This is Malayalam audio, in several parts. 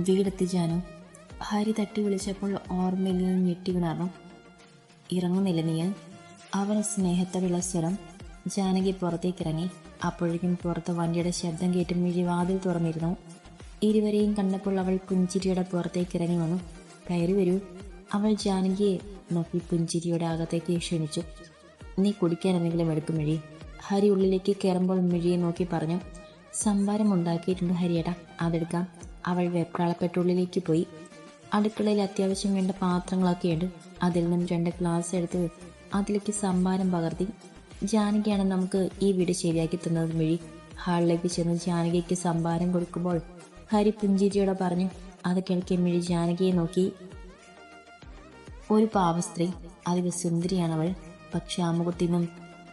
വീടെത്തി ജാനു. ഹരി തട്ടി വിളിച്ചപ്പോൾ ഓർമ്മയിൽ നിന്ന് ഞെട്ടി ഉണർന്നു. ഇറങ്ങുന്നില്ല നീ? അവന് സ്നേഹത്തോടുള്ള സ്വരം. ജാനകി പുറത്തേക്കിറങ്ങി. അപ്പോഴേക്കും പുറത്ത് വണ്ടിയുടെ ശബ്ദം കേട്ട് മിഴി വാതിൽ തുറന്നിരുന്നു. ഇരുവരെയും കണ്ടപ്പോൾ അവൾ പുഞ്ചിരിയുടെ പുറത്തേക്കിറങ്ങി വന്നു. കയറി വരൂ. അവൾ ജാനകിയെ നോക്കി പുഞ്ചിരിയുടെ അകത്തേക്ക് ക്ഷണിച്ചു. നീ കുടിക്കാൻ എന്തെങ്കിലും എടുക്കും മിഴി. ഹരി ഉള്ളിലേക്ക് കയറുമ്പോൾ മിഴിയെ നോക്കി പറഞ്ഞു. സംഭാരം ഉണ്ടാക്കിയിട്ടുണ്ട് ഹരിയേട്ടാ, അതെടുക്കാം. അവൾ വെപ്രാളപ്പെട്ടുള്ളിലേക്ക് പോയി. അടുക്കളയിൽ അത്യാവശ്യം വേണ്ട പാത്രങ്ങളൊക്കെയുണ്ട്. അതിൽ നിന്നും 2 ഗ്ലാസ് എടുത്ത് അതിലേക്ക് സംഭാരം പകർത്തി. ജാനകിയാണ് നമുക്ക് ഈ വീട് ശരിയാക്കി തന്നത് മിഴി. ഹാളിലേക്ക് ചെന്ന് ജാനകിക്ക് സംഭാരം കൊടുക്കുമ്പോൾ ഹരി പുഞ്ചിരിയോടെ പറഞ്ഞു. അത് കേൾക്കെ മിഴി ജാനകിയെ നോക്കി. ഒരു പാവസ്ത്രീ, അതിൽ സുന്ദരിയാണവൾ. പക്ഷെ ആ മുഖത്തു നിന്നും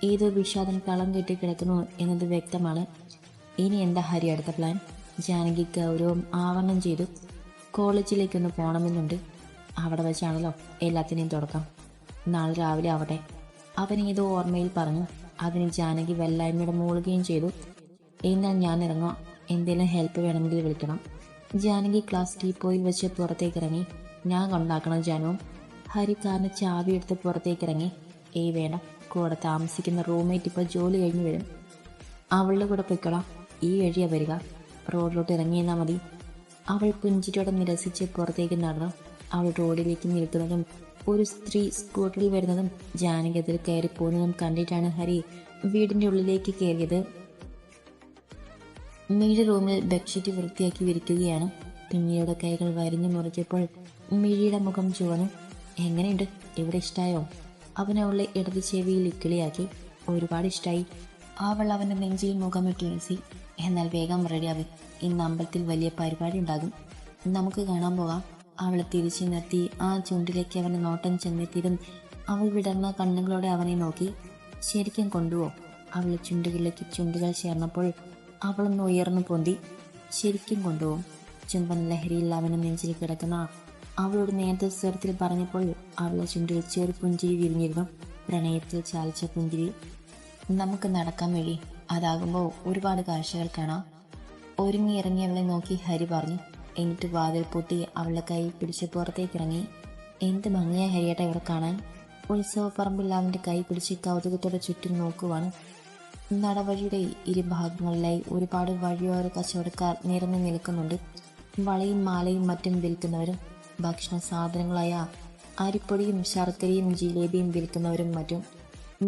ഏതോ വിഷാദം കളം കെട്ടി കിടക്കുന്നു എന്നത് വ്യക്തമാണ്. ഇനി എന്താ ഹരി അടുത്ത പ്ലാൻ? ജാനകി ഗൗരവം ആവരണം ചെയ്തു. കോളേജിലേക്കൊന്ന് പോകണമെന്നുണ്ട്. അവിടെ വെച്ചാണല്ലോ എല്ലാത്തിനെയും തുടക്കം. നാളെ രാവിലെ ആവട്ടെ. അവൻ ഏതോ ഓർമ്മയിൽ പറഞ്ഞു. അതിന് ജാനകി വെല്ലായ്മയുടെ മൂളുകയും ചെയ്തു. എന്നാൽ ഞാൻ ഇറങ്ങാം. എന്തെങ്കിലും ഹെൽപ്പ് വേണമെങ്കിൽ വിളിക്കണം. ജാനകി ക്ലാസ് ടീപ്പോയിൽ വെച്ച് പുറത്തേക്കിറങ്ങി. ഞാൻ കൊണ്ടാക്കണം ജാനു. ഹരി കാറിന് ചാവി എടുത്ത് പുറത്തേക്കിറങ്ങി. ഏയ് വേണ്ട, കൂടെ താമസിക്കുന്ന റൂംമേറ്റ് ഇപ്പോൾ ജോലി കഴിഞ്ഞ് വരും. അവളുടെ കൂടെ പൊയ്ക്കോളാം. ഈ വഴിയാ വരിക. റോഡിലോട്ട് ഇറങ്ങിയെന്നാൽ മതി. അവൾ പുഞ്ചിരിയോടെ നിരസിച്ച് പുറത്തേക്ക് നടന്നു. അവൾ റോഡിലേക്ക് നിൽക്കുന്നതും ഒരു സ്ത്രീ സ്കൂട്ടറിൽ വരുന്നതും ജാനകി അതിൽ കയറി പോകുന്നതും കണ്ടിട്ടാണ് ഹരി വീടിൻ്റെ ഉള്ളിലേക്ക് കയറിയത്. മിഴി റൂമിൽ ബെഡ്ഷീറ്റ് വൃത്തിയാക്കി വിരിക്കുകയാണ്. പിന്നീട് കൈകൾ വരിഞ്ഞു മുറിച്ചപ്പോൾ മിഴിയുടെ മുഖം ചുവന്നു. എങ്ങനെയുണ്ട്? ഇവിടെ ഇഷ്ടായോ? അവൻ അവളെ ഇടത് ചെവിയിൽ ഇക്കിളിയാക്കി. ഒരുപാട് ഇഷ്ടമായി. അവൾ അവൻ്റെ നെഞ്ചിൽ മുഖമിട്ടിരിಸಿ. എന്നാൽ വേഗം റെഡിയാവി. ഇന്ന് അമ്പലത്തിൽ വലിയ പരിപാടി ഉണ്ടാകും. നമുക്ക് കാണാൻ പോകാം. അവളെ തിരിച്ചു നിർത്തി ആ ചുണ്ടിലേക്ക് അവൻ്റെ നോട്ടം ചെന്നെത്തിയതും അവൾ വിടർന്ന കണ്ണുകളോടെ അവനെ നോക്കി. ശരിക്കും കൊണ്ടുപോകും. അവൾ ചുണ്ടുകളിലേക്ക് ചുണ്ടുകൾ ചേർന്നപ്പോൾ അവളൊന്ന് ഉയർന്നു പൊന്തി. ശരിക്കും കൊണ്ടുപോകും. ചുംബന ലഹരിയിൽ അവന് നെഞ്ചിൽ കിടക്കുന്ന അവളോട് നേരത്തെ സ്വരത്തിൽ പറഞ്ഞപ്പോൾ അവളെ ചുണ്ടിൽ ചെറു പുഞ്ചിരി വിരിഞ്ഞിരുന്നു. പ്രണയത്തിൽ ചാലിച്ച പുഞ്ചിരി. നമുക്ക് നടക്കാൻ വഴി. അതാകുമ്പോൾ ഒരുപാട് കാഴ്ചകൾ കാണാം. ഒരുങ്ങി ഇറങ്ങി അവളെ നോക്കി ഹരി പറഞ്ഞു. എന്നിട്ട് വാതിൽ പൊട്ടി അവളുടെ കൈ പിടിച്ച് പുറത്തേക്കിറങ്ങി. എന്ത് ഭംഗിയാ ഹരിയേട്ട ഇവിടെ കാണാൻ. ഉത്സവപ്പറമ്പിൽ അവൻ്റെ കൈ പിടിച്ച് കൗതുകത്തോടെ ചുറ്റും നോക്കുവാണ്. നടവഴിയുടെ ഇരുഭാഗങ്ങളിലായി ഒരുപാട് വഴിയോര കച്ചവടക്കാർ നിരന്ന് നിൽക്കുന്നുണ്ട്. വളയും മാലയും മറ്റും വിൽക്കുന്നവരും ഭക്ഷണ സാധനങ്ങളായ അരിപ്പൊടിയും ശർക്കരയും ജിലേബിയും വിൽക്കുന്നവരും മറ്റും.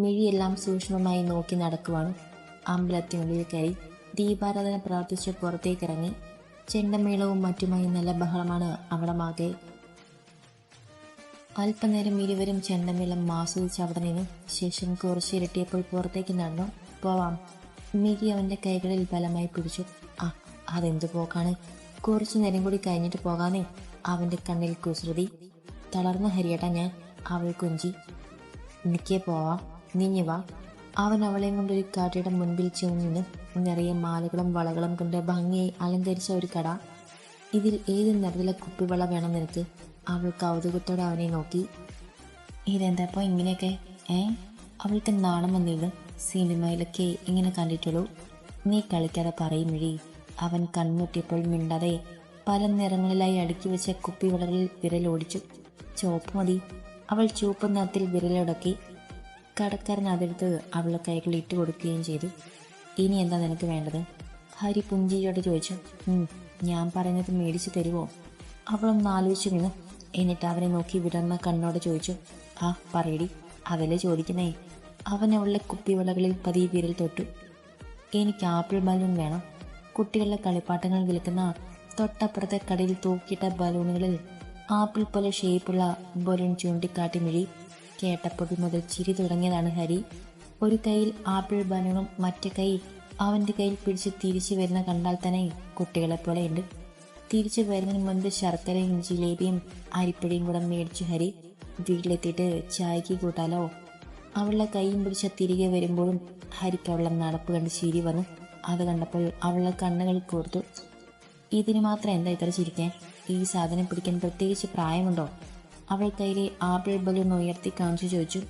മിഴിയെല്ലാം സൂക്ഷ്മമായി നോക്കി നടക്കുവാണ്. അമ്പലത്തിനുള്ളിൽ കയറി ദീപാരാധന പ്രാർത്ഥിച്ച് പുറത്തേക്കിറങ്ങി. ചെണ്ടമേളവും മറ്റുമായി നല്ല ബഹളമാണ് അവിടെ മാകെ. അല്പനേരം ഇരുവരും ചെണ്ടമേളം ആസ്വദിച്ച് അവിടെ നിന്നു. ശേഷം കുറച്ച് ഇരട്ടിയപ്പോൾ പുറത്തേക്ക് നടന്നു. പോവാം. മിഴി അവൻ്റെ കൈകളിൽ ബലമായി പിടിച്ചു. അതെന്തു പോക്കാണ്? കുറച്ചു നേരം കൂടി കഴിഞ്ഞിട്ട് പോകാനേ. അവൻ്റെ കണ്ണിൽ കുസൃതി. തളർന്ന ഹരിയേട്ട ഞാൻ. അവൾ കുഞ്ചി. നിക്കേ പോവാം, നീങ്ങി വാ. അവൻ അവളെയും കൊണ്ടൊരു കാറ്റയുടെ മുൻപിൽ ചെന്നു. നിറയെ മാലകളും വളകളും കൊണ്ട് ഭംഗിയായി അലങ്കരിച്ച ഒരു കട. ഇതിൽ ഏത് നിറത്തിലെ കുപ്പിവള വേണം നിനക്ക്? അവൾ കൗതുകത്തോടെ അവനെ നോക്കി. ഇതെന്താപ്പോൾ ഇങ്ങനെയൊക്കെ? അവൾക്ക് നാണം വന്നിരുന്നു. സിനിമയിലൊക്കെ ഇങ്ങനെ കണ്ടിട്ടുള്ളൂ. നീ കളിക്കാതെ പറയും മിഴി. അവൻ കൺമുട്ടിയപ്പോൾ മിണ്ടാതെ പല നിറങ്ങളിലായി അടുക്കി വെച്ച കുപ്പിവളകളിൽ വിരലോടിച്ചു. ചുവപ്പ് മതി. അവൾ ചുവപ്പ് നിറത്തിൽ വിരലുടക്കി. കടക്കാരൻ അതെടുത്ത് അവളുടെ കൈകൾ ഇട്ട് കൊടുക്കുകയും ചെയ്തു. ഇനി എന്താ നിനക്ക് വേണ്ടത്? ഹരി പുഞ്ചിരിയോടെ ചോദിച്ചു. ഞാൻ പറയുന്നത് മേടിച്ചു തരുമോ? അവളൊന്ന് ആലോചിച്ചു നിന്നു. എന്നിട്ട് അവനെ നോക്കി വിടർന്ന കണ്ണോടെ ചോദിച്ചു. പറയടി, അതല്ലേ ചോദിക്കുന്നേ. അവൻ അവളുടെ കുപ്പിവളകളിൽ പതിയെ വിരൽ തൊട്ടു. എനിക്ക് ആപ്പിൾ ബലൂൺ വേണം. കുട്ടികളുടെ കളിപ്പാട്ടങ്ങൾ വിൽക്കുന്ന തൊട്ടപ്പുറത്തെ കടയിൽ തൂക്കിയിട്ട ബലൂണുകളിൽ ആപ്പിൾ പോലെ ഷേപ്പുള്ള ബലൂൺ ചൂണ്ടിക്കാട്ടി മിഴി. കേട്ടപ്പോൾ മുതൽ ചിരി തുടങ്ങിയതാണ് ഹരി. ഒരു കൈയിൽ ആപ്പിൾ ബലൂണും മറ്റേ കൈ അവൻ്റെ കയ്യിൽ പിടിച്ച് തിരിച്ചു വരുന്ന കണ്ടാൽ തന്നെ കുട്ടികളെപ്പോലെയുണ്ട്. തിരിച്ചു വരുന്നതിന് മുൻപ് ശർക്കരയും ജിലേബിയും അരിപ്പൊടിയും കൂടെ മേടിച്ചു ഹരി. വീട്ടിലെത്തിയിട്ട് ചായക്ക് കൂട്ടാലോ? അവളുടെ കൈയും പിടിച്ച തിരികെ വരുമ്പോഴും ഹരിക്ക് അവളുടെ നടപ്പ് കണ്ട് ചിരി വന്നു. അത് കണ്ടപ്പോൾ അവളുടെ കണ്ണുകൾ കോർത്തു. ഇതിന് മാത്രം എന്താ ഇത്ര ചിരിക്കാൻ? ഈ സാധനം പിടിക്കാൻ പ്രത്യേകിച്ച് പ്രായമുണ്ടോ? അവൾ കയ്യിലെ ആപ്പിൾ ബലൂൺ ഉയർത്തി കാണിച്ചു ചോദിച്ചു.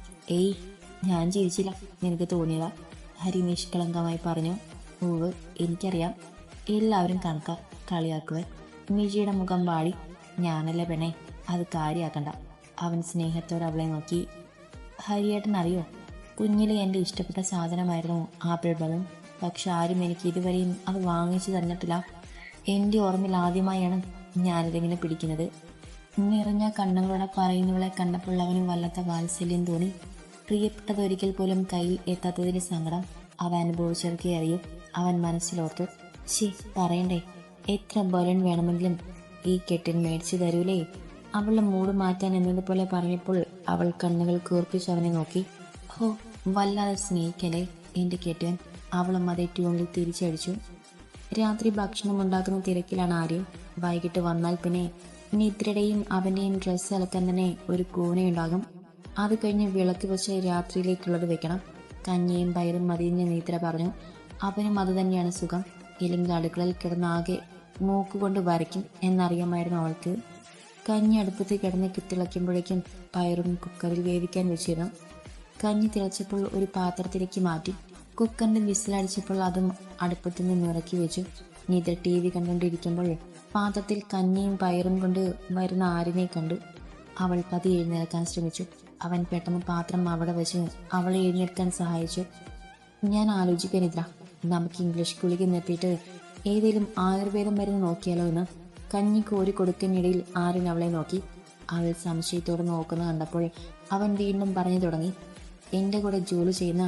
ഞാൻ ചിരിച്ചില്ല, നിനക്ക് തോന്നിയതാ. ഹരി നിഷ്കളങ്കമായി പറഞ്ഞു. എനിക്കറിയാം, എല്ലാവരും കണക്കാ കളിയാക്കുവാൻ. മിഴിയുടെ മുഖം വാടി. ഞാനല്ലേ പെണ്ണെ, അത് കാര്യമാക്കണ്ട. അവൻ സ്നേഹത്തോടെ അവളെ നോക്കി. ഹരിയേട്ടൻ അറിയോ, കുഞ്ഞിലെ എൻ്റെ ഇഷ്ടപ്പെട്ട സാധനമായിരുന്നു ആപ്പിൾ ബലൂൺ. പക്ഷെ ആരും എനിക്ക് ഇതുവരെയും അത് വാങ്ങിച്ചു തന്നിട്ടില്ല. എൻ്റെ ഓർമ്മയിൽ ആദ്യമായാണ് ഞാനിതിങ്ങനെ പിടിക്കുന്നത്. നിറഞ്ഞ കണ്ണുകളോടെ പറയുന്നവളെ കണ്ടപ്പോൾ അവന് വല്ലാത്ത വാത്സല്യം തോന്നി. പ്രിയപ്പെട്ടതൊരിക്കൽ പോലും കയ്യിൽ എത്താത്തതിൻ്റെ സങ്കടം അവൻ അനുഭവിച്ചവർക്കേ അറിയൂ. അവൻ മനസ്സിലോർത്തു. പറയണ്ടേ, എത്ര ബലൂൺ വേണമെങ്കിലും ഈ കെട്ടിൽ മേടിച്ചു തരൂലേ? അവളുടെ മൂഡ് മാറ്റാൻ എന്നതുപോലെ പറഞ്ഞപ്പോൾ അവൾ കണ്ണുകൾ കൂർപ്പിച്ച് അവനെ നോക്കി. ഹോ, വല്ലാതെ സ്നേഹിക്കലേ എൻ്റെ കെട്ടിയൻ. അവളും അതേ ട്യൂണിൽ തിരിച്ചടിച്ചു. രാത്രി ഭക്ഷണം ഉണ്ടാക്കുന്ന തിരക്കിലാണ് ആര്യം. വൈകിട്ട് വന്നാൽ പിന്നെ നിദ്രയുടെയും അവൻ്റെയും ഡ്രസ്സ് അലക്കാൻ തന്നെ ഒരു കൂനയുണ്ടാകും. അത് കഴിഞ്ഞ് വിളക്ക് വെച്ച് രാത്രിയിലേക്കുള്ളത് വെക്കണം. കഞ്ഞിയും പയറും മതിയെന്ന് നിദ്ര പറഞ്ഞു. അവനും അത് തന്നെയാണ് സുഖം. ഇല്ലെങ്കിൽ അടുക്കളയിൽ കിടന്നാകെ മൂക്കുകൊണ്ട് വരയ്ക്കും എന്നറിയാമായിരുന്നു അവൾക്ക്. കഞ്ഞി അടുപ്പത്ത് കിടന്ന് തിളയ്ക്കുമ്പോഴേക്കും പയറും കുക്കറിൽ വേവിക്കാൻ വെച്ചിരുന്നു. കഞ്ഞി തിളച്ചപ്പോൾ ഒരു പാത്രത്തിലേക്ക് മാറ്റി. കുക്കറിൻ്റെ വിസിലടിച്ചപ്പോൾ അതും അടുപ്പത്തു നിന്ന് ഇറക്കി വെച്ചു. നിദ്ര TV കണ്ടുകൊണ്ടിരിക്കുമ്പോൾ പാത്രത്തിൽ കഞ്ഞിയും പയറും കൊണ്ട് വരുന്ന ആരിനെ കണ്ടു. അവൾ പതി എഴുന്നേൽക്കാൻ ശ്രമിച്ചു. അവൻ പെട്ടെന്ന് പാത്രം അവിടെ വെച്ച് അവളെ എഴുന്നേൽക്കാൻ സഹായിച്ചു. ഞാൻ ആലോചിക്കാൻ നിദ്ര, നമുക്ക് ഇംഗ്ലീഷ് ഗുളിക നിർത്തിയിട്ട് ഏതെങ്കിലും ആയുർവേദം മരുന്ന് നോക്കിയാലോ എന്ന്. കഞ്ഞി കോരി കൊടുക്കാനിടയിൽ ആര്യൻ അവളെ നോക്കി. അവൾ സംശയത്തോടെ നോക്കുന്നത് കണ്ടപ്പോൾ അവൻ വീണ്ടും പറഞ്ഞു തുടങ്ങി. എൻ്റെ കൂടെ ജോലി ചെയ്യുന്ന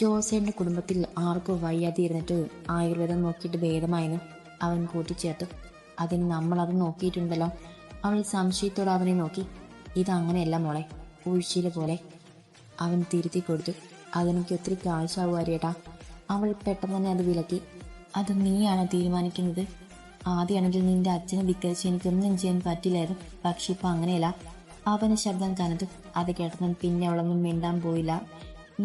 ജോസേൻ്റെ കുടുംബത്തിൽ ആർക്കും വയ്യാതെ ഇരുന്നിട്ട് ആയുർവേദം നോക്കിയിട്ട് ഭേദമായെന്ന് അവൻ കൂട്ടിച്ചേർത്തു. അതിന് നമ്മളത് നോക്കിയിട്ടുണ്ടല്ലോ. അവൾ സംശയത്തോടെ അവനെ നോക്കി. ഇതങ്ങനെയല്ല മോളെ, ഉഴിച്ചില പോലെ. അവൻ തിരുത്തി കൊടുത്തു. അതെനിക്ക് ഒത്തിരി കാശാവും ആര്യേട്ടാ. അവൾ പെട്ടെന്ന് തന്നെ അത് വിലക്കി. അത് നീയാണ് തീരുമാനിക്കുന്നത്. ആദ്യമാണെങ്കിൽ നിന്റെ അച്ഛനെ ധിക്കരിച്ച് എനിക്കൊന്നും ചെയ്യാൻ പറ്റില്ലായിരുന്നു. പക്ഷെ ഇപ്പം അങ്ങനെയല്ല. അവന് ശബ്ദം കനത്തു. അത് കേട്ടതും പിന്നെ അവളൊന്നും മിണ്ടാൻ പോയില്ല.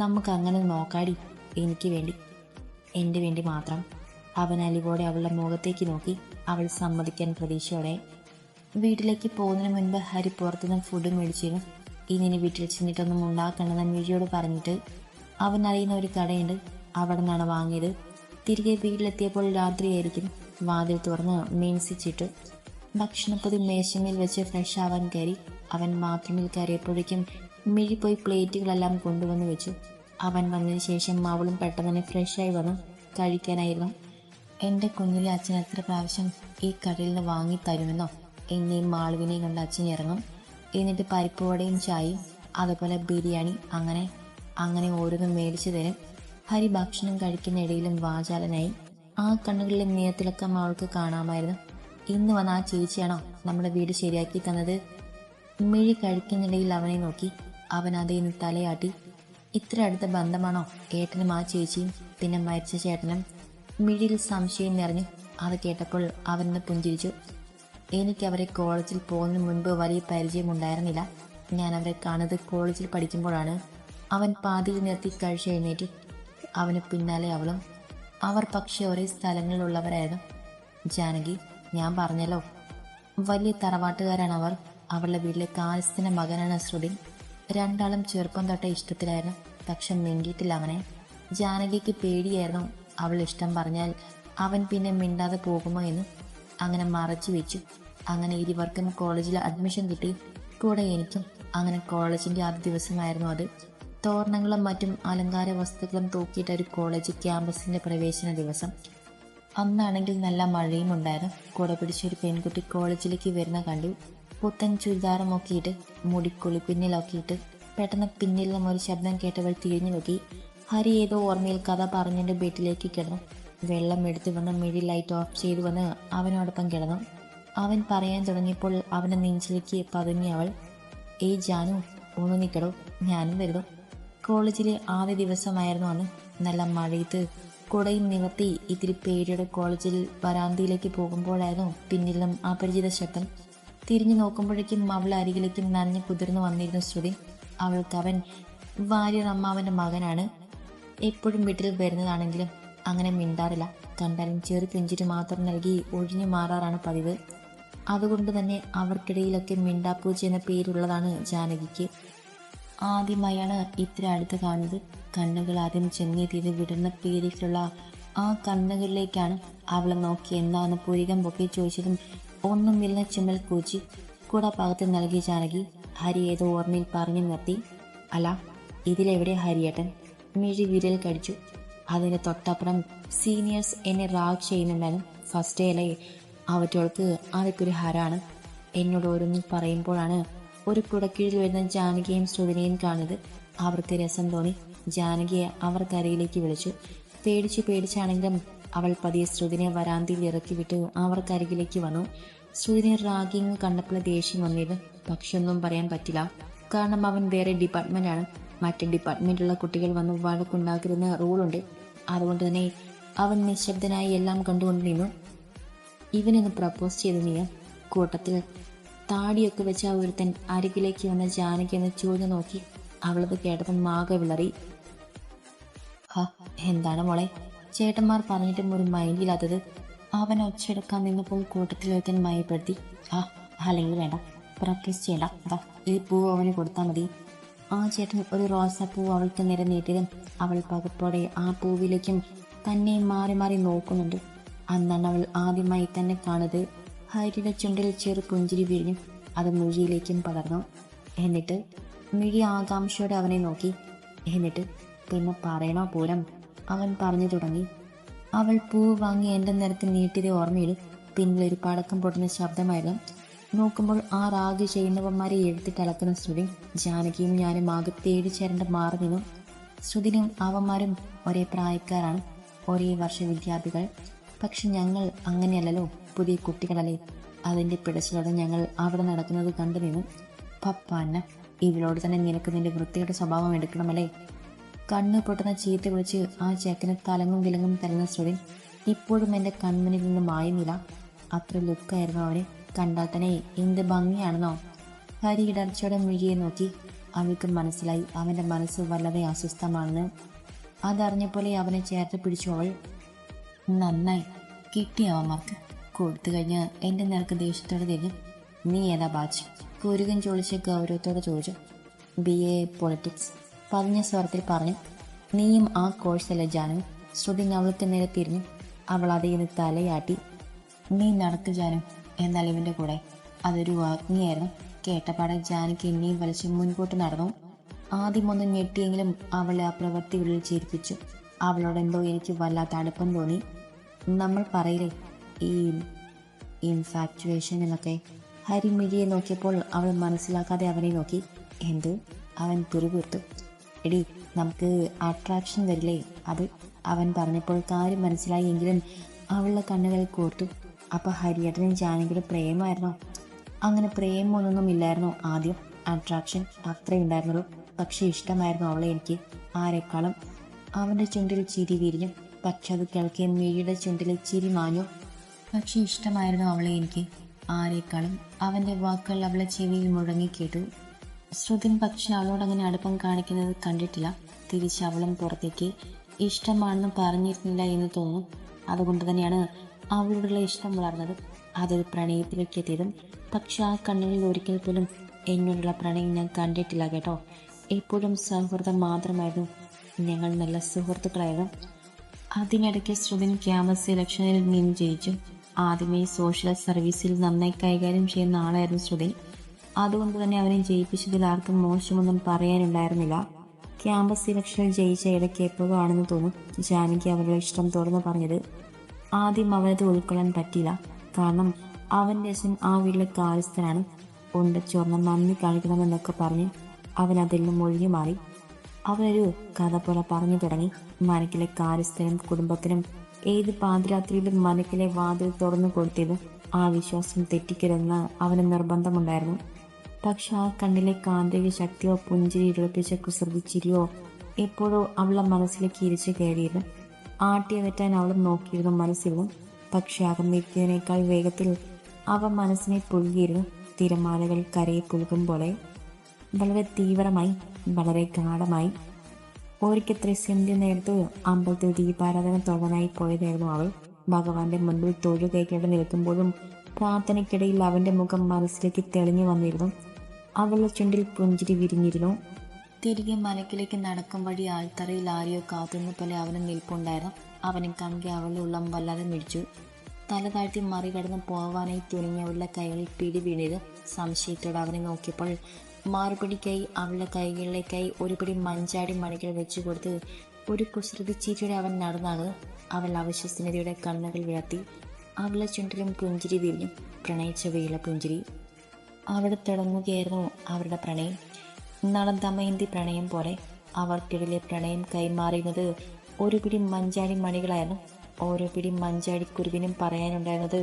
നമുക്ക് അങ്ങനെ നോക്കാടി, എനിക്ക് വേണ്ടി, എൻ്റെ വേണ്ടി മാത്രം. അവൻ അലിവോടെ അവളുടെ മുഖത്തേക്ക് നോക്കി. അവൾ സമ്മതിക്കാൻ പ്രതീക്ഷയോടെ. വീട്ടിലേക്ക് പോകുന്നതിന് മുൻപ് ഹരി പുറത്തുനിന്ന് ഫുഡ് മേടിച്ചിരുന്നു. ഇനി വീട്ടിൽ ചെന്നിട്ടൊന്നും ഉണ്ടാക്കണമെന്ന് മിഴിയോട് പറഞ്ഞിട്ട് അവൻ അറിയുന്ന ഒരു കടയുണ്ട്, അവിടെ നിന്നാണ് വാങ്ങിയത്. തിരികെ വീട്ടിലെത്തിയപ്പോൾ രാത്രിയായിരിക്കും. വാതിൽ തുറന്ന് മീൻസിച്ചിട്ടു. ഭക്ഷണപ്പൊതി മേശമേൽ വെച്ച് ഫ്രഷ് ആവാൻ കയറി. അവൻ ബാത്റൂമിൽ കയറിയപ്പോഴേക്കും മിഴി പോയി പ്ലേറ്റുകളെല്ലാം കൊണ്ടുവന്ന് വെച്ചു. അവൻ വന്നതിന് ശേഷം അവളും പെട്ടെന്ന് തന്നെ ഫ്രഷായി വന്നു കഴിക്കാനായിരുന്നു. എൻ്റെ കുഞ്ഞിലെ അച്ഛൻ എത്ര പ്രാവശ്യം ഈ കടയിൽ നിന്ന് വാങ്ങി തരുമെന്നോ. എന്നെയും മാളുവിനെയും കണ്ട് അച്ഛൻ ഇറങ്ങും. എന്നിട്ട് പരിപ്പ് വടയും ചായയും അതുപോലെ ബിരിയാണി അങ്ങനെ ഓരോന്നും മേടിച്ചു തരും. ഹരി ഭക്ഷണം കഴിക്കുന്ന ഇടയിലും വാചാലനായി. ആ കണ്ണുകളിലെ നീയത്തിളക്കം അവൾക്ക് കാണാമായിരുന്നു. ഇന്ന് വന്ന ആ ചേച്ചിയാണോ നമ്മുടെ വീട് ശരിയാക്കി തന്നത്? മിഴി കഴിക്കുന്നിടയിൽ അവനെ നോക്കി. അവൻ അതേന്ന് തലയാട്ടി. ഇത്ര അടുത്ത ബന്ധമാണോ ഏട്ടനും ആ ചേച്ചിയും, പിന്നെ മരിച്ച ചേട്ടനും? മിഴിയിൽ സംശയം നിറഞ്ഞു. അത് കേട്ടപ്പോൾ അവനൊന്ന് പുഞ്ചിരിച്ചു. എനിക്കവരെ കോളേജിൽ പോകുന്നതിന് മുൻപ് വലിയ പരിചയമുണ്ടായിരുന്നില്ല. ഞാൻ അവരെ കാണുന്നത് കോളേജിൽ പഠിക്കുമ്പോഴാണ്. അവൻ പാതിയിൽ നിർത്തി കഴിച്ചെഴുന്നേറ്റു. അവന് പിന്നാലെ അവളും. അവർ പക്ഷേ ഒരേ സ്ഥലങ്ങളിലുള്ളവരായിരുന്നു. ജാനകി, ഞാൻ പറഞ്ഞല്ലോ, വലിയ തറവാട്ടുകാരാണ് അവർ. അവളുടെ വീട്ടിലെ കാലസ്ഥൻ്റെ മകനാണ് ശ്രുതി. രണ്ടാളും ചെറുപ്പം തൊട്ടേ ഇഷ്ടത്തിലായിരുന്നു. പക്ഷെ മിണ്ടിയിട്ടില്ല അവനെ. ജാനകിക്ക് പേടിയായിരുന്നു അവൾ ഇഷ്ടം പറഞ്ഞാൽ അവൻ പിന്നെ മിണ്ടാതെ പോകുമോ എന്ന്. അങ്ങനെ മറച്ചു വെച്ചു. അങ്ങനെ ഇരുവർക്കും കോളേജിൽ അഡ്മിഷൻ കിട്ടി. കൂടെ എനിക്കും. അങ്ങനെ കോളേജിൻ്റെ ആദ്യ ദിവസമായിരുന്നു അത്. തോരണങ്ങളും മറ്റും അലങ്കാര വസ്തുക്കളും തൂക്കിയിട്ട ഒരു കോളേജ് ക്യാമ്പസിൻ്റെ പ്രവേശന ദിവസം. അന്നാണെങ്കിൽ നല്ല മഴയും ഉണ്ടായിരുന്നു. കുട പിടിച്ചൊരു പെൺകുട്ടി കോളേജിലേക്ക് വരുന്ന കണ്ടു. പുത്തൻ ചുരിദാറും ഒക്കെയിട്ട്, മുടി കുളിപ്പിന്നിലൊക്കെയിട്ട്. പെട്ടെന്ന് പിന്നിൽ നിന്നും ഒരു ശബ്ദം കേട്ടവൾ തിരിഞ്ഞു നോക്കി. ഹരി ഏതോ ഓർമ്മയിൽ കഥ പറഞ്ഞിട്ട് ബെഡിലേക്ക് കിടന്നു. വെള്ളം എടുത്തു വന്ന് മിഴി ലൈറ്റ് ഓഫ് ചെയ്തു വന്ന് അവനോടൊപ്പം കിടന്നു. അവൻ പറയാൻ തുടങ്ങിയപ്പോൾ അവൻ്റെ നെഞ്ചിലേക്ക് പതുങ്ങി അവൾ. ഏയ് ജാനു, ഒന്ന് നിൽക്കടോ, ഞാനും വരുന്നു. കോളേജിലെ ആദ്യ ദിവസമായിരുന്നു അന്ന്. നല്ല മഴയത്ത് കുടയും നിവർത്തി ഇത്തിരി പേടിയുടെ കോളേജിൽ വരാന്തയിലേക്ക് പോകുമ്പോഴായിരുന്നു പിന്നിൽ നിന്നും അപരിചിത ശബ്ദം. തിരിഞ്ഞു നോക്കുമ്പോഴേക്കും അവൾ അരികിലേക്കും നനഞ്ഞു കുതിർന്നു വന്നിരുന്നു ശ്രുതി. അവൾക്കവൻ ഭാര്യ അമ്മാവൻ്റെ മകനാണ്. എപ്പോഴും വീട്ടിൽ വരുന്നതാണെങ്കിലും അങ്ങനെ മിണ്ടാറില്ല. കണ്ടാലും ചെറു പുഞ്ചിരി മാത്രം നൽകി ഒഴിഞ്ഞു മാറാറാണ് പതിവ്. അതുകൊണ്ട് തന്നെ അവർക്കിടയിലൊക്കെ മിണ്ടാപ്പൂച്ച എന്ന പേരുള്ളതാണ് ജാനകിക്ക്. ആദ്യമായാണ് ഇത്ര അടുത്ത് കാണുന്നത്. കണ്ണുകൾ ആദ്യം ചെന്നെത്തിയത് വിടർന്ന പേരിലുള്ള ആ കണ്ണുകളിലേക്കാണ്. അവളെ നോക്കി എന്താണെന്ന് പുരികം പൊക്കി ചോദിച്ചതും ഒന്നുമില്ല ചുമൽ കൂച്ചി കൂടെ പകത്ത് നൽകി ജാനകി. ഹരി ഏതോ ഓർമ്മയിൽ പറഞ്ഞു നിർത്തി. അല്ല, ഇതിലെവിടെ ഹരിയേട്ടൻ? മിഴി വിരൽ കടിച്ചു. അതിന് തൊട്ടപ്പുറം സീനിയേഴ്സ് എന്നെ റാഗ് ചെയ്യുന്നുണ്ടായിരുന്നു. ഫസ്റ്റ് ഡേ അല്ലേ, അവറ്റോൾക്ക് അതൊക്കെ ഒരു ഹരാണ്. എന്നോട് ഓരോന്നും പറയുമ്പോഴാണ് ഒരു കുടക്കീഴിൽ വരുന്ന ജാനകിയെയും ശ്രുതിനെയും കാണുന്നത്. അവർക്ക് രസം തോന്നി. ജാനകിയെ അവർ കരയിലേക്ക് വിളിച്ചു. പേടിച്ചാണെങ്കിലും അവൾ പതിയെ ശ്രുതിനെ വരാന്തിയിൽ ഇറക്കി വിട്ട് അവർ കരികിലേക്ക് വന്നു. ശ്രുതിനെ റാഗിങ് കണ്ടപ്പോൾ ദേഷ്യം വന്നിരുന്നു. പക്ഷെ ഒന്നും പറയാൻ പറ്റില്ല. കാരണം അവൻ വേറെ ഡിപ്പാർട്ട്മെന്റാണ്. മറ്റ് ഡിപ്പാർട്ട്മെന്റിലുള്ള കുട്ടികൾ വന്ന് വഴക്കുണ്ടാക്കുന്ന റൂളുണ്ട്. അതുകൊണ്ട് തന്നെ അവൻ നിശബ്ദനായി എല്ലാം കണ്ടുകൊണ്ട് നിന്നു. ഇവനൊന്ന് പ്രപ്പോസ് ചെയ്തു നീ? കൂട്ടത്തിൽ താടിയൊക്കെ വെച്ച ഒരുത്തൻ അരികിലേക്ക് വന്ന ജാനകി എന്ന് ചൂഴ്ന്നു നോക്കി. അവളത് കേട്ടപ്പോൾ മാകെ വിളറി. എന്താണ് മോളെ? ചേട്ടന്മാർ പറഞ്ഞിട്ടും ഒരു മൈൻഡില്ലാത്തത്? അവൻ ഒച്ചയെടുക്കാൻ നിന്നപ്പോൾ കൂട്ടത്തിൽ ഒരുത്തൻ മയപ്പെടുത്തി. അല്ലെങ്കിൽ വേണ്ട, പ്രപ്പോസ് ചെയ്യണ്ട, അതാ ഈ പൂവ് അവന് കൊടുത്താൽ മതി. ആ ചേട്ടൻ ഒരു റോസാപ്പൂ അവൾക്ക് നേരെ നീട്ടിയതും അവൾ പകപ്പോടെ ആ പൂവിലേക്കും തന്നെ മാറി മാറി നോക്കുന്നുണ്ട്. അന്നാണ് അവൾ ആദ്യമായി തന്നെ കാണുന്നത്. ഹരിയുടെ ചുണ്ടിൽ ചെറു പുഞ്ചിരി വീഴിഞ്ഞു. അത് മിഴിയിലേക്കും പടർന്നു. എന്നിട്ട് മിഴി ആകാംക്ഷയോടെ അവനെ നോക്കി. എന്നിട്ട് പിന്നെ പറയണോ പൂരം? അവൻ പറഞ്ഞു തുടങ്ങി. അവൾ പൂവ് വാങ്ങി എൻ്റെ നേരത്തെ നീട്ടിയത് ഓർമ്മയിൽ പിന്നിലൊരു പടക്കം പൊട്ടുന്ന ശബ്ദമായിരുന്നു. നോക്കുമ്പോൾ ആ റാഗ് ചെയ്യുന്നവന്മാരെ എഴുത്തിട്ടളക്കുന്ന ശ്രുതി. ജാനകിയും ഞാനും ആകെ പേടിച്ചേരേണ്ട മാറി നിന്നു. ശ്രുതിനും അവന്മാരും ഒരേ പ്രായക്കാരാണ്, ഒരേ വർഷ വിദ്യാർത്ഥികൾ. പക്ഷെ ഞങ്ങൾ അങ്ങനെയല്ലല്ലോ, പുതിയ കുട്ടികളല്ലേ. അതിൻ്റെ പിടച്ചിലോടെ ഞങ്ങൾ അവിടെ നടക്കുന്നത് കണ്ടു നിന്നു. പപ്പാന്ന, ഇവളോട് തന്നെ നിനക്ക് നിന്റെ വൃത്തിയുടെ സ്വഭാവം എടുക്കണമല്ലേ? കണ്ണ് പൊട്ടുന്ന ചീത്ത വിളിച്ച് ആ ചെക്കന് തലങ്ങും വിലങ്ങും തരുന്ന ശ്രുതി ഇപ്പോഴും എൻ്റെ കൺമുന്നിൽ നിന്ന് മായുന്നില്ല. അത്ര ലുക്കായിരുന്നു അവന്. കണ്ടാൽ തന്നെ എന്ത് ഭംഗിയാണെന്നോ. ഹരി ഇടർച്ചയോടെ മിഴിയെ നോക്കി. അവൾക്ക് മനസ്സിലായി അവൻ്റെ മനസ്സ് വളരെ അസ്വസ്ഥമാണെന്ന്. അതറിഞ്ഞപ്പോലെ അവനെ ചേർത്ത് പിടിച്ചു അവൾ. നന്നായി കിട്ടിയവന്മാർക്ക് കൊടുത്തു കഴിഞ്ഞ് എൻ്റെ നിനക്ക് ദേഷ്യത്തോടെ തിരിഞ്ഞു. നീ ഏതാ ബാച്ച്? കുരുകൻ ചോദിച്ച് ഗൗരവത്തോടെ ചോദിച്ചു. BA പൊളിറ്റിക്സ് പറഞ്ഞ സ്വരത്തിൽ പറഞ്ഞു. നീയും ആ കോഴ്സല്ലേ ജാനു? ശ്രുതി അവൾക്ക് നേരെ തിരിഞ്ഞു. അവൾ അതിൽ നിന്ന് തലയാട്ടി. നീ നടക്ക് ജാനു, എന്നാൽ ഇവൻ്റെ കൂടെ. അതൊരു ആജ്ഞയായിരുന്നു. കേട്ടപാടെ ജാനക്ക് എന്നെയും വലിച്ച് മുൻപോട്ട് നടന്നു. ആദ്യമൊന്ന് ഞെട്ടിയെങ്കിലും അവളെ ആ പ്രവൃത്തികളിൽ ചിരിപ്പിച്ചു. അവളോടെന്തോ എനിക്ക് വല്ലാത്ത അടുപ്പം തോന്നി. നമ്മൾ പറയില്ലേ ഈ ഇൻഫാക്ച്വേഷൻ എന്നൊക്കെ. ഹരി മിഴിയെ നോക്കിയപ്പോൾ അവൾ മനസ്സിലാക്കാതെ അവനെ നോക്കി. എന്ത്? അവൻ പിറുപിറുത്തു. എടി, നമുക്ക് അട്രാക്ഷൻ വരില്ലേ അത്? അവൻ പറഞ്ഞപ്പോൾ കാര്യം മനസ്സിലായി എങ്കിലും അവളുടെ കണ്ണുകൾ കോർത്തു. അപ്പോൾ ഹരിയേട്ടനും ജാനകിയുടെ പ്രേമമായിരുന്നോ? അങ്ങനെ പ്രേമമൊന്നും ഇല്ലായിരുന്നു ആദ്യം. അട്രാക്ഷൻ അത്രേ ഉണ്ടായിരുന്നുള്ളൂ. പക്ഷെ ഇഷ്ടമായിരുന്നു അവളെ എനിക്ക് ആരെക്കാളും. അവൻ്റെ ചുണ്ടിൽ ചിരി വിരിഞ്ഞു. പക്ഷെ അത് കേൾക്കെ മിഴിയുടെ ചുണ്ടിൽ ചിരി മാഞ്ഞു. പക്ഷെ ഇഷ്ടമായിരുന്നു അവളെ എനിക്ക് ആരെക്കാളും. അവൻ്റെ വാക്കുകൾ അവളെ ചെവിയിൽ മുഴങ്ങി കേട്ടു. ശ്രുതിൻ പക്ഷെ അവളോടങ്ങനെ അടുപ്പം കാണിക്കുന്നത് കണ്ടിട്ടില്ല. തിരിച്ച് അവളും പുറത്തേക്ക് ഇഷ്ടമാണെന്ന് പറഞ്ഞിരുന്നില്ല എന്ന് തോന്നുന്നു. അതുകൊണ്ട് തന്നെയാണ് അവളോടുള്ള ഇഷ്ടം വളർന്നത്. അതൊരു പ്രണയത്തിലേക്ക് എത്തിയതും. പക്ഷെ ആ കണ്ണുകളിൽ ഒരിക്കൽ പോലും എന്നോടുള്ള പ്രണയം ഞാൻ കണ്ടിട്ടില്ല കേട്ടോ. എപ്പോഴും സൗഹൃദം മാത്രമായിരുന്നു. ഞങ്ങൾ നല്ല സുഹൃത്തുക്കളായിരുന്നു. അതിനിടയ്ക്ക് ശ്രുതിൻ ക്യാമ്പസ് സെലക്ഷനിൽ നിന്ന് ജയിച്ചു. ആദ്യമേ സോഷ്യൽ സർവീസിൽ നന്നായി കൈകാര്യം ചെയ്യുന്ന ആളായിരുന്നു ശ്രുതിൻ. അതുകൊണ്ട് തന്നെ അവനെ ജയിപ്പിച്ചതിൽ ആർക്കും മോശമൊന്നും പറയാനുണ്ടായിരുന്നില്ല. ക്യാമ്പസ് സെലക്ഷനിൽ ജയിച്ച ഇടയ്ക്ക് എപ്പോഴും ആണെന്ന് തോന്നും ജാനകി അവരുടെ ഇഷ്ടം തുറന്നു പറഞ്ഞത്. ആദ്യം അവനത് ഉൾക്കൊള്ളാൻ പറ്റിയില്ല. കാരണം അവൻ്റെ അച്ഛൻ ആ വീട്ടിലെ കാര്യസ്ഥനാണ്. ഉണ്ടച്ചോർന്ന് നന്ദി കാണിക്കണമെന്നൊക്കെ പറഞ്ഞ് അവൻ അതെല്ലാം ഒഴിഞ്ഞു മാറി. അവനൊരു കഥ പോലെ പറഞ്ഞു തുടങ്ങി. മനക്കിലെ കാര്യസ്ഥനും കുടുംബത്തിനും ഏത് പാതിരാത്രിയിലും മനക്കിലെ വാതിൽ തുറന്നു കൊടുത്തത് ആ വിശ്വാസം തെറ്റിക്കരുതെന്ന് അവന് നിർബന്ധമുണ്ടായിരുന്നു. പക്ഷെ ആ കണ്ണിലെ കാന്തിക ശക്തിയോ പുഞ്ചിരി ഇരളിപ്പിച്ച കുസൃതിച്ചിരിയോ എപ്പോഴോ അവളുടെ മനസ്സിലേക്ക് ഇരിച്ചു കയറിയിരുന്നു. ആട്ടിയകറ്റാൻ അവളും നോക്കിയിരുന്നു മനസ്സിലും. പക്ഷെ അകന്നിരിക്കുന്നതിനേക്കാൾ വേഗത്തിൽ അവ മനസ്സിനെ പുഴുകിയിരുന്നു. തിരമാലകൾ കരയെ പുഴുകും പോലെ. വളരെ തീവ്രമായി, വളരെ ഗാഢമായി. ഒരിക്കൽ സന്ധ്യ നേരത്ത് അമ്പലത്തിൽ ദീപാരാധന തൊഴാനായി പോയതായിരുന്നു അവൾ. ഭഗവാന്റെ മുൻപിൽ തൊഴുകൈകളോടെ നിൽക്കുമ്പോഴും പ്രാർത്ഥനയ്ക്കിടയിൽ അവൻ്റെ മുഖം മനസ്സിലേക്ക് തെളിഞ്ഞു വന്നിരുന്നു. അവളുടെ ചുണ്ടിൽ പുഞ്ചിരി വിരിഞ്ഞിരുന്നു. തിരികെ മനക്കിലേക്ക് നടക്കും വഴി ആൽത്തറയിൽ ആരെയോ കാത്തുന്ന പോലെ അവനും നിൽപ്പുണ്ടായിരുന്നു. അവനും കങ്കി അവളുടെ ഉള്ളം വല്ലാതെ മിടിച്ചു. തല താഴ്ത്തി മറികടന്ന് പോവാനായി തുനിഞ്ഞ അവളുടെ കൈകളിൽ പിടി വീണിത്. സംശയത്തോടെ അവനെ നോക്കിയപ്പോൾ മാറുപിടിക്കായി അവളുടെ കൈകളിലേക്കായി ഒരു പിടി മഞ്ചാടി മണികൾ വെച്ചു കൊടുത്ത് ഒരു കുസൃതി ചീറ്റയുടെ അവൻ നടന്നാണ്. അവൾ അവിശ്വസനീയതയുടെ കണ്ണുകൾ വിളർത്തി. അവളുടെ ചുണ്ടിലും പുഞ്ചിരി വിരിഞ്ഞു, പ്രണയിച്ച വീള പുഞ്ചിരി. അവിടെ തുടങ്ങുകയായിരുന്നു അവരുടെ പ്രണയം. നളം ദമയന്തി പ്രണയം പോലെ. അവർക്കിടയിലെ പ്രണയം കൈമാറിയുന്നത് ഒരു പിടി മഞ്ചാടി മണികളായിരുന്നു. ഓരോ പിടി മഞ്ചാടിക്കുരുവിനും പറയാനുണ്ടായിരുന്നത്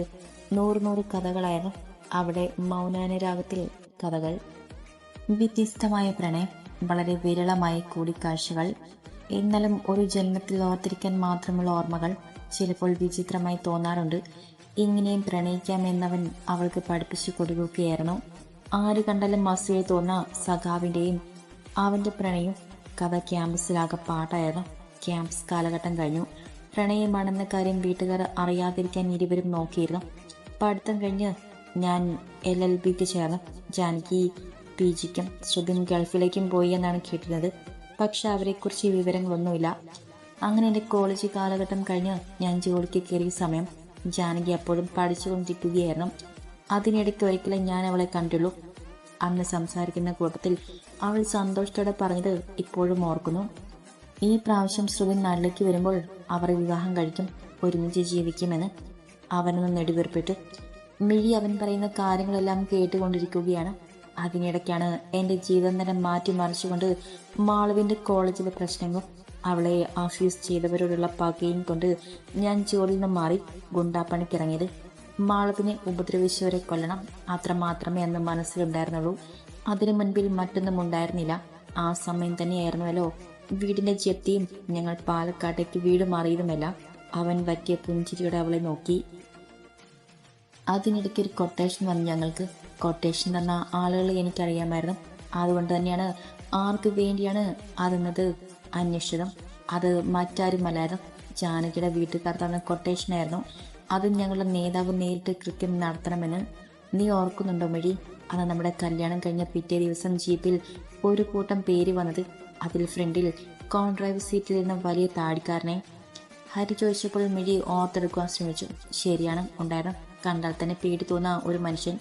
100 കഥകളായിരുന്നു. അവിടെ മൗനാനുരാഗത്തിൽ കഥകൾ. വ്യത്യസ്തമായ പ്രണയം, വളരെ വിരളമായ കൂടിക്കാഴ്ചകൾ, എന്നാലും ഒരു ജന്മത്തിൽ ഓർത്തിരിക്കാൻ മാത്രമുള്ള ഓർമ്മകൾ. ചിലപ്പോൾ വിചിത്രമായി തോന്നാറുണ്ട്, ഇങ്ങനെയും പ്രണയിക്കാമെന്നവൻ അവൾക്ക് പഠിപ്പിച്ചു കൊടുക്കുകയായിരുന്നു. ആര് കണ്ടാലും അസൂയ തോന്നുന്ന സഖാവിൻ്റെയും അവൻ്റെ പ്രണയം കഥ ക്യാമ്പസിലാകെ പാട്ടായിരുന്നു. ക്യാമ്പസ് കാലഘട്ടം കഴിഞ്ഞു. പ്രണയമാണെന്ന കാര്യം വീട്ടുകാർ അറിയാതിരിക്കാൻ ഇരുവരും നോക്കിയിരുന്നു. പഠിത്തം കഴിഞ്ഞ് ഞാൻ LLBക്ക് ചേർന്നു. ജാനകി PGക്കും ശ്രുതിൻ ഗൾഫിലേക്കും പോയി എന്നാണ് കേട്ടിരുന്നത്. പക്ഷെ അവരെക്കുറിച്ച് വിവരങ്ങളൊന്നുമില്ല. അങ്ങനെ എൻ്റെ കോളേജ് കാലഘട്ടം കഴിഞ്ഞ് ഞാൻ ജോലിക്ക് കയറിയ സമയം ജാനകി അപ്പോഴും പഠിച്ചുകൊണ്ടിരിക്കുകയായിരുന്നു. അതിനിടയ്ക്ക് ഒരിക്കലും ഞാൻ അവളെ കണ്ടുള്ളൂ. അന്ന് സംസാരിക്കുന്ന കൂട്ടത്തിൽ അവൾ സന്തോഷത്തോടെ പറഞ്ഞത് ഇപ്പോഴും ഓർക്കുന്നു. ഈ പ്രാവശ്യം ശ്രുതിൻ നാട്ടിലേക്ക് വരുമ്പോൾ അവർ വിവാഹം കഴിക്കും, ഒരുമിച്ച് ജീവിക്കുമെന്ന്. അവനൊന്ന് നെടുവീർപ്പിട്ടു. മിഴി അവൻ പറയുന്ന കാര്യങ്ങളെല്ലാം കേട്ടുകൊണ്ടിരിക്കുകയാണ്. അതിനിടയ്ക്കാണ് എൻ്റെ ജീവിതം തന്നെ മാറ്റിമറിച്ചുകൊണ്ട് മാളവിൻ്റെ കോളേജിലെ പ്രശ്നങ്ങളും അവളെ അഫ്യൂസ് ചെയ്തവരോടുള്ള പകയും കൊണ്ട് ഞാൻ ജോലിയിൽ നിന്ന് മാറി ഗുണ്ടാപ്പണിക്കിറങ്ങിയത്. മാളവിനെ ഉപദ്രവിച്ചവരെ കൊല്ലണം, അത്രമാത്രമേ അന്ന് മനസ്സിലുണ്ടായിരുന്നുള്ളൂ. അതിനു മുൻപിൽ മറ്റൊന്നും ഉണ്ടായിരുന്നില്ല. ആ സമയം തന്നെയായിരുന്നുവല്ലോ വീടിൻ്റെ ജപ്തിയും ഞങ്ങൾ പാലക്കാട്ടേക്ക് വീട് മാറിയതുമല്ല. അവൻ പറ്റിയ പുഞ്ചിരിയോടെ അവളെ നോക്കി. അതിനിടയ്ക്ക് ഒരു കൊട്ടേഷൻ വന്നു ഞങ്ങൾക്ക്. കൊട്ടേഷൻ തന്ന ആളുകൾ എനിക്കറിയാമായിരുന്നു. അതുകൊണ്ട് തന്നെയാണ് ആർക്ക് വേണ്ടിയാണ് അതെന്നത് അന്വേഷിച്ചതും. അത് മറ്റാരുമല്ലായിരുന്നു, ജാനകിയുടെ വീട്ടുകാർ തന്ന കൊട്ടേഷനായിരുന്നു. അത് ഞങ്ങളുടെ നേതാവ് നേരിട്ട് കൃത്യം നടത്തണമെന്ന്. നീ ഓർക്കുന്നുണ്ടോ മിഴി? അത് നമ്മുടെ കല്യാണം കഴിഞ്ഞ പിറ്റേ ദിവസം ജീപ്പിൽ ഒരു കൂട്ടം പേര് വന്നത്. അതിൽ ഫ്രണ്ടിൽ കോൺഡ്രൈവ് സീറ്റിൽ ഇരുന്ന വലിയ താടിക്കാരനെ. ഹരി ചോദിച്ചപ്പോൾ മിഴി ഓർത്തെടുക്കുവാൻ ശ്രമിച്ചു. ശരിയാണ്, ഉണ്ടായിരുന്നു. കണ്ടാൽ തന്നെ പേടി തോന്നുന്ന ഒരു മനുഷ്യൻ.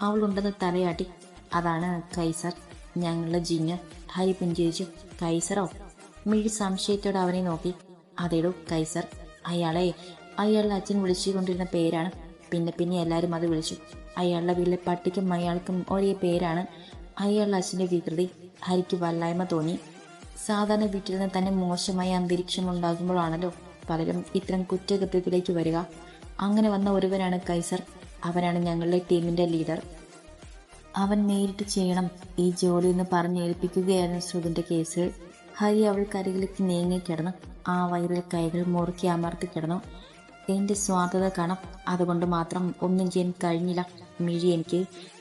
അവളുണ്ടെന്ന് തലയാട്ടി. അതാണ് കൈസർ, ഞങ്ങളുടെ ജിന്ന്. ഹരി പുഞ്ചിരിച്ചു. കൈസറോ? മിഴി സംശയത്തോടെ അവനെ നോക്കി. അതേടോ കൈസർ. അയാളുടെ അച്ഛൻ വിളിച്ചുകൊണ്ടിരുന്ന പേരാണ്. പിന്നെ എല്ലാവരും അത് വിളിച്ചു. അയാളുടെ വീട്ടിലെ പട്ടിക്കും അയാൾക്കും ഒരേ പേരാണ്. അയാളുടെ അച്ഛൻ്റെ വികൃതി ഹരിക്ക് വല്ലായ്മ തോന്നി. സാധാരണ വീട്ടിൽ നിന്ന് തന്നെ മോശമായ അന്തരീക്ഷം ഉണ്ടാകുമ്പോഴാണല്ലോ പലരും ഇത്തരം കുറ്റകൃത്യത്തിലേക്ക് വരിക. അങ്ങനെ വന്ന ഒരുവനാണ് കൈസർ. അവനാണ് ഞങ്ങളുടെ ടീമിൻ്റെ ലീഡർ. അവൻ നേരിട്ട് ചെയ്യണം ഈ ജോലി എന്ന് പറഞ്ഞേൽപ്പിക്കുകയായിരുന്നു ശ്രുതിൻ്റെ കേസ്. ഹരി അവൾക്കരികിലേക്ക് നീങ്ങിക്കിടന്നു. ആ വയറിൽ കൈകൾ മുറുക്കി അമർത്തി കിടന്നു. എൻ്റെ സ്വാർത്ഥത കാണാം, അതുകൊണ്ട് മാത്രം ഒന്നും ചെയ്യാൻ കഴിഞ്ഞില്ല മിഴി. എനിക്ക്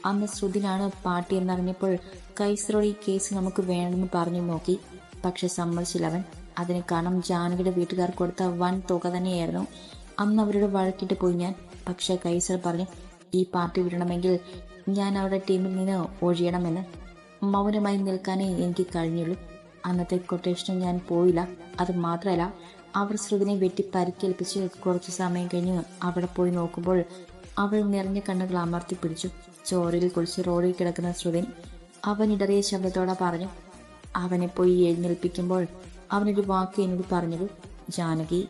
അന്ന് ശ്രുതിനാണ് പാർട്ടി എന്നറിഞ്ഞപ്പോൾ കൈസറോട് ഈ കേസ് നമുക്ക് വേണമെന്ന് പറഞ്ഞു നോക്കി. പക്ഷെ സമ്മതിച്ചില്ല അവൻ. അതിന് കാരണം ജാനകിയുടെ വീട്ടുകാർ കൊടുത്ത വൻ തുക തന്നെയായിരുന്നു. അന്ന് അവരോട് വഴക്കിട്ട് പോയി ഞാൻ. പക്ഷെ കൈസർ പറഞ്ഞു ഈ പാർട്ടി വിടണമെങ്കിൽ ഞാൻ അവരുടെ ടീമിൽ നിന്ന് ഒഴിയണമെന്ന്. മൗനമായി നിൽക്കാനേ എനിക്ക് കഴിഞ്ഞുള്ളൂ. അന്നത്തെ കൊട്ടേഷന് ഞാൻ പോയില്ല. അത് മാത്രമല്ല, അവർ ശ്രുതിനെ വെട്ടി പരിക്കേൽപ്പിച്ച് കുറച്ച് സമയം കഴിഞ്ഞ് അവിടെ പോയി നോക്കുമ്പോൾ അവൾ നിറഞ്ഞ കണ്ണുകൾ അമർത്തി പിടിച്ചു. ചോരയിൽ കുളിച്ച് റോഡിൽ കിടക്കുന്ന ശ്രുതിൻ. അവൻ ഇടറിയ ശബ്ദത്തോടെ പറഞ്ഞു. അവനെ പോയി എഴുന്നേൽപ്പിക്കുമ്പോൾ അവനൊരു വാക്ക് എന്നോട് പറഞ്ഞത്, ജാനകി